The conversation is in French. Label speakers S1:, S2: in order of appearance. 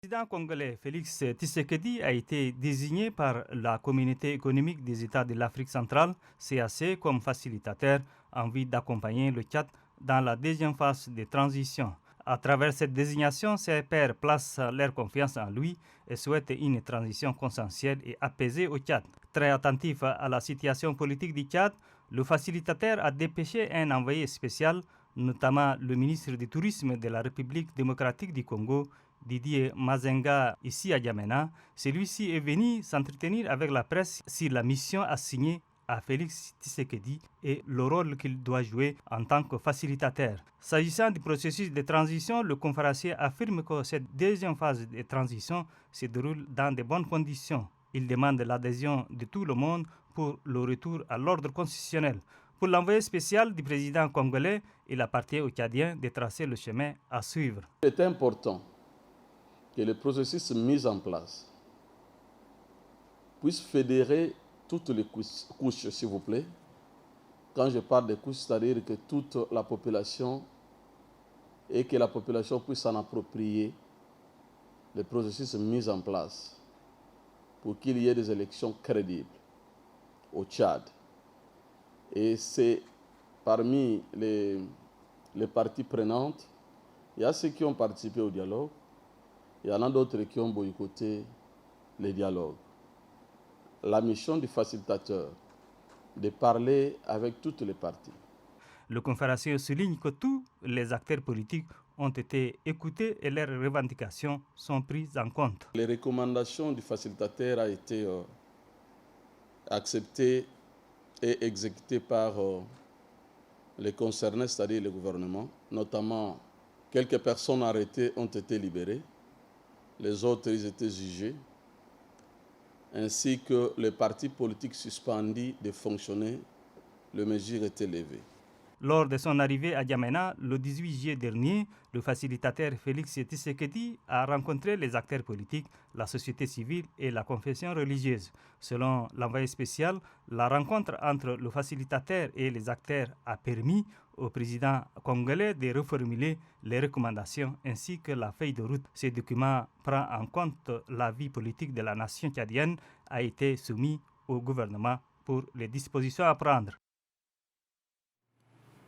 S1: Le président congolais Félix Tshisekedi a été désigné par la Communauté économique des États de l'Afrique centrale, CAC, comme facilitateur en vue d'accompagner le Tchad dans la deuxième phase de transition. À travers cette désignation, ses pairs placent leur confiance en lui et souhaitent une transition consensuelle et apaisée au Tchad. Très attentif à la situation politique du Tchad, le facilitateur a dépêché un envoyé spécial, notamment le ministre du Tourisme de la République démocratique du Congo, Didier Mazenga, ici à N'Djamena. Celui-ci est venu s'entretenir avec la presse sur la mission assignée à Félix Tshisekedi et le rôle qu'il doit jouer en tant que facilitateur. S'agissant du processus de transition, le conférencier affirme que cette deuxième phase de transition se déroule dans de bonnes conditions. Il demande l'adhésion de tout le monde pour le retour à l'ordre constitutionnel. Pour l'envoyé spécial du président congolais, il appartient aux Tchadiens de tracer le chemin à suivre.
S2: C'est important que le processus mis en place puisse fédérer toutes les couches, s'il vous plaît. Quand je parle de couches, c'est-à-dire que toute la population et que la population puisse s'en approprier le processus mis en place pour qu'il y ait des élections crédibles au Tchad. Et c'est parmi les parties prenantes, il y a ceux qui ont participé au dialogue, il y en a d'autres qui ont boycotté les dialogues. La mission du facilitateur, de parler avec toutes les parties.
S1: Le conférencier souligne que tous les acteurs politiques ont été écoutés et leurs revendications sont prises en compte.
S2: Les recommandations du facilitateur ont été acceptées et exécutées par les concernés, c'est-à-dire le gouvernement. Notamment, quelques personnes arrêtées ont été libérées. Les autres, ils étaient jugés, ainsi que les partis politiques suspendus de fonctionner, les mesures étaient levées.
S1: Lors de son arrivée à N'Djamena, le 18 juillet dernier, le facilitateur Félix Tshisekedi a rencontré les acteurs politiques, la société civile et la confession religieuse. Selon l'envoyé spécial, la rencontre entre le facilitateur et les acteurs a permis au président congolais de reformuler les recommandations ainsi que la feuille de route. Ce document prend en compte la vie politique de la nation tchadienne, a été soumis au gouvernement pour les dispositions à prendre.